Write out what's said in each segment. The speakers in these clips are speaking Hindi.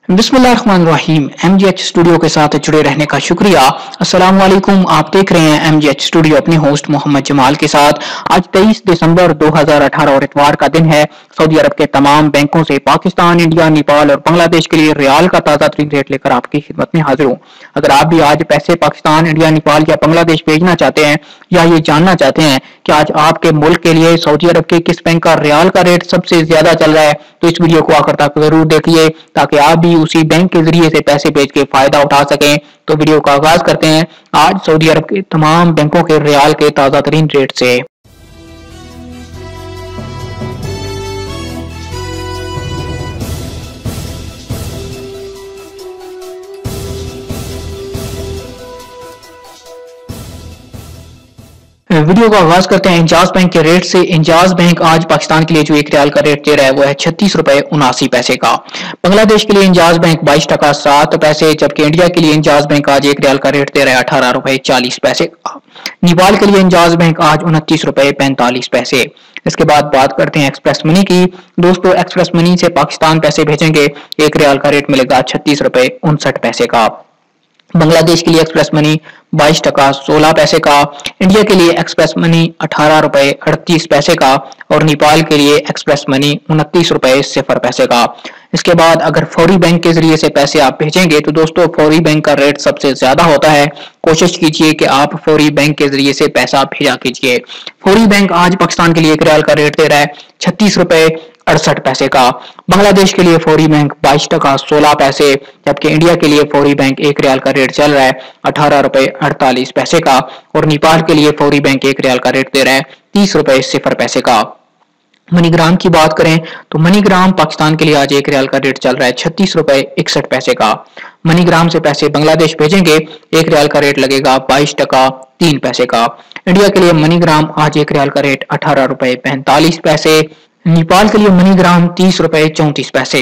बिस्मिल्लाहिर्रहमानिर्रहीम। MGH स्टूडियो के साथ जुड़े रहने का शुक्रिया। अस्सलाम वालेकुम। आप देख रहे हैं MGH स्टूडियो अपने होस्ट मोहम्मद जमाल के साथ। आज 23 दिसंबर 2018 और इतवार का दिन है। सऊदी अरब के तमाम बैंकों से पाकिस्तान, इंडिया, नेपाल और बांग्लादेश के लिए रियाल का ताज़ा तरीन रेट लेकर आपकी खिदमत में हाजिर हूँ। अगर आप भी आज पैसे पाकिस्तान, इंडिया, नेपाल या बांग्लादेश भेजना चाहते हैं या ये जानना चाहते हैं कि आज आपके मुल्क के लिए सऊदी अरब के किस बैंक का रियाल का रेट सबसे ज्यादा चल रहा है, तो इस वीडियो को आखिर तक जरूर देखिए ताकि आप भी उसी बैंक के जरिए से पैसे भेज के फायदा उठा सकें। तो वीडियो का आगाज करते हैं आज सऊदी अरब के तमाम बैंकों के रियाल के ताजा तरीन रेट से। वीडियो का आगाज करते हैं इंजाज बैंक के रेट से। इंजाज बैंक आज पाकिस्तान के लिए जो एक रियाल का रेट दे रहा है वो है 36 रुपए 79 पैसे का। बांग्लादेश के लिए इंजाज बैंक 22 टका 7 पैसे, जबकि इंडिया के लिए इंजाज बैंक आज एक रियाल का रेट दे रहा है 18 रुपए 40 पैसे का। नेपाल के लिए इंजाज बैंक आज 29 रुपए 45 पैसे। इसके बाद बात करते हैं एक्सप्रेस मनी की। दोस्तों, एक्सप्रेस मनी से पाकिस्तान पैसे भेजेंगे एक रियाल का रेट मिलेगा 36 रुपए 59 पैसे का। बांग्लादेश के लिए एक्सप्रेस मनी 22 टका 16 पैसे का, इंडिया के लिए एक्सप्रेस मनी 18 रुपए 38 पैसे का और नेपाल के लिए एक्सप्रेस मनी 29 रुपए 0 पैसे का। इसके बाद अगर फौरी बैंक के जरिए से पैसे आप भेजेंगे तो दोस्तों फौरी बैंक का रेट सबसे ज्यादा होता है। कोशिश कीजिए कि आप फौरी बैंक के जरिए से पैसा भेजा कीजिए। फौरी बैंक आज पाकिस्तान के लिए एक रियाल का रेट दे रहा है 36 रुपए 68 पैसे का। बांग्लादेश के लिए फौरी बैंक 22 टका 16 पैसे, जबकि इंडिया के लिए फौरी बैंक एक रियाल का रेट चल रहा है 18 रुपए 48 पैसे का और नेपाल के लिए फौरी बैंक एक रियाल का रेट दे रहा है 30 रुपए 0 पैसे का। मनीग्राम की बात करें तो मनीग्राम पाकिस्तान के लिए आज एक रियाल का रेट चल रहा है 36 रुपए 61 पैसे का। मनीग्राम से पैसे बांग्लादेश भेजेंगे एक रियाल का रेट लगेगा 22 टका 3 पैसे का। इंडिया के लिए मनीग्राम आज एक रियाल का रेट 18 रुपए 45 पैसे। नेपाल के लिए मनीग्राम 30 रुपए 34 पैसे।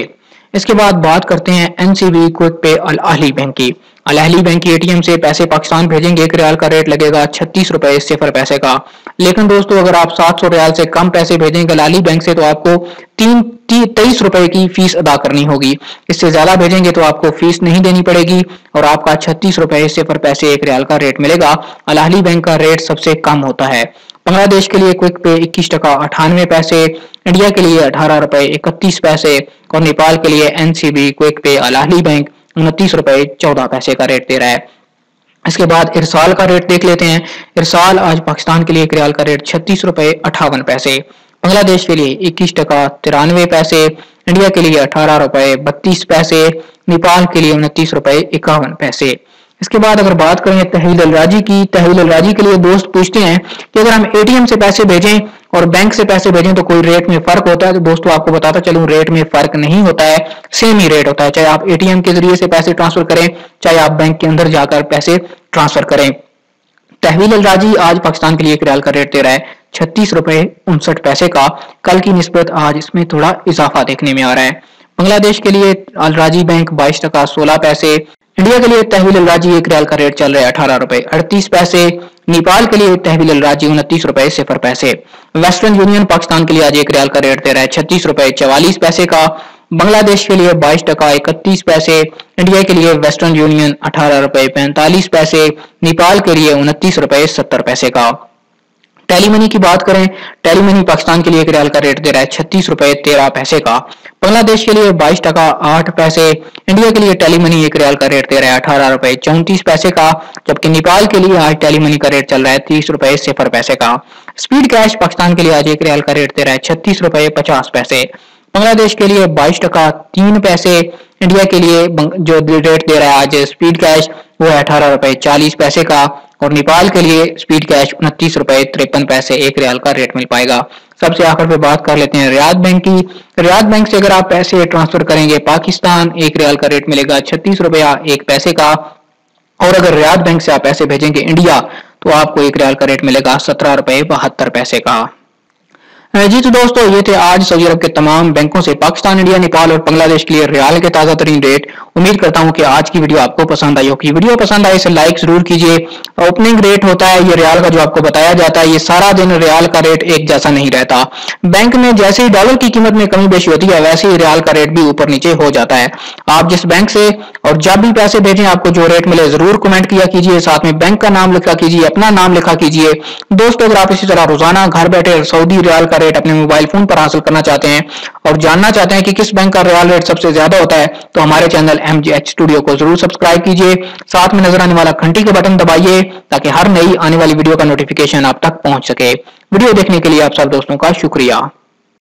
इसके बाद बात करते हैं एनसीबी क्विक पे अल अहली बैंक की। अल अहली बैंक की एटीएम से पैसे पाकिस्तान भेजेंगे एक रियाल का रेट लगेगा 36 रुपए 0 पैसे का। लेकिन दोस्तों अगर आप 700 रियाल से कम पैसे भेजेंगे अल अहली बैंक से तो आपको 23 रुपए की फीस अदा करनी होगी। इससे ज्यादा भेजेंगे तो आपको फीस नहीं देनी पड़ेगी और आपका 36 रुपए 0 पैसे एक रियाल का रेट मिलेगा। अल अहली बैंक का रेट सबसे कम होता है। बांग्लादेश के लिए क्विक पे 21 टका 98 पैसे, इंडिया के लिए 18 रुपए 31 पैसे और नेपाल के लिए एनसीबी क्विक पे अल अहली बैंक 29 रुपए 14 पैसे का रेट दे रहा है। इसके बाद इरसाल का रेट देख लेते हैं। इरसाल आज पाकिस्तान के लिए एक रियाल का रेट 36 रुपए 58 पैसे, बांग्लादेश के लिए 21 टका 93 पैसे, इंडिया के लिए 18 रुपए 32 पैसे, नेपाल के लिए 29 रुपए 51 पैसे। इसके बाद अगर बात करें तहवील अलराजी की, तहवील अलराजी के लिए दोस्त पूछते हैं कि अगर हम एटीएम से पैसे भेजें और बैंक से पैसे भेजें तो कोई रेट में फर्क होता है। तो दोस्तों आपको बताता चलूं रेट में फर्क नहीं होता है, सेम ही रेट होता है, चाहे आप एटीएम के जरिए से पैसे ट्रांसफर करें चाहे आप बैंक के अंदर जाकर पैसे ट्रांसफर करें। तहवील अलराजी आज पाकिस्तान के लिए एक रियाल का रेट दे रहा है 36 रुपए 59 पैसे का। कल की निस्बत आज इसमें थोड़ा इजाफा देखने में आ रहा है। बांग्लादेश के लिए अलराजी बैंक 22 टका 16 पैसे, इंडिया के लिए तहवील अलराजी एक रियाल का रेट चल रहा है 18 रुपए 38 पैसे, नेपाल के लिए तहवील अलराजी 29 रुपए 0 पैसे। वेस्टर्न यूनियन पाकिस्तान के लिए आज एक रियाल का रेट दे रहा है 36 रुपए 44 पैसे का। बांग्लादेश के लिए 22 टका 31 पैसे, इंडिया के लिए वेस्टर्न यूनियन 18 रुपए 45 पैसे, नेपाल के लिए 29 रुपए 70 पैसे का। टेलीमनी की बात करें, टेलीमनी पाकिस्तान के लिए एक रियाल का रेट दे रहा है 36 रुपए 13 पैसे का। बांग्लादेश के लिए 22 टका 8 पैसे, इंडिया के लिए टेलीमनी एक रियाल का रेट दे रहा है 18 रुपए 34 पैसे का, जबकि नेपाल के लिए आज टेलीमनी का रेट चल रहा है 30 रुपए 0 पैसे का। स्पीड कैश पाकिस्तान के लिए आज एक रियाल का रेट दे रहा है 36 रुपए 50 पैसे, बांग्लादेश के लिए 22 टका 3 पैसे, इंडिया के लिए जो रेट दे रहा है आज स्पीड कैश वो है 18 रुपए 40 पैसे का और नेपाल के लिए स्पीड कैश 29 रुपए 53 पैसे एक रियाल का रेट मिल पाएगा। सबसे आखिर पे बात कर लेते हैं रियाद बैंक की। रियाद बैंक से अगर आप पैसे ट्रांसफर करेंगे पाकिस्तान एक रियाल का रेट मिलेगा 36 रुपया 1 पैसे का और अगर रियाद बैंक से आप पैसे भेजेंगे इंडिया तो आपको एक रियाल का रेट मिलेगा 17 रुपए 72 पैसे का। जी तो दोस्तों, ये थे आज सऊदी अरब के तमाम बैंकों से पाकिस्तान, इंडिया, नेपाल और बांग्लादेश के लिए रियाल के ताजा तरीन रेट। उम्मीद करता हूं कि आज की वीडियो आपको पसंद आई होगी। वीडियो पसंद आए इसे लाइक जरूर कीजिए। ओपनिंग रेट होता है ये रियाल का जो आपको बताया जाता है, ये सारा दिन रियाल का रेट एक जैसा नहीं रहता। बैंक में जैसे ही डॉलर की कीमत में कमी बेशी होती है, वैसे ही रियाल का रेट भी ऊपर नीचे हो जाता है। आप जिस बैंक से और जब भी पैसे भेजें, आपको जो रेट मिले जरूर कमेंट किया कीजिए, साथ में बैंक का नाम लिखा कीजिए, अपना नाम लिखा कीजिए। दोस्तों, अगर आप इसी तरह रोजाना घर बैठे सऊदी रियाल का रेट अपने मोबाइल फोन पर हासिल करना चाहते हैं और जानना चाहते हैं कि किस बैंक का रियाल रेट सबसे ज्यादा होता है, तो हमारे चैनल MGH स्टूडियो को जरूर सब्सक्राइब कीजिए। साथ में नजर आने वाला घंटी का बटन दबाइए ताकि हर नई आने वाली वीडियो का नोटिफिकेशन आप तक पहुंच सके। वीडियो देखने के लिए आप सब दोस्तों का शुक्रिया।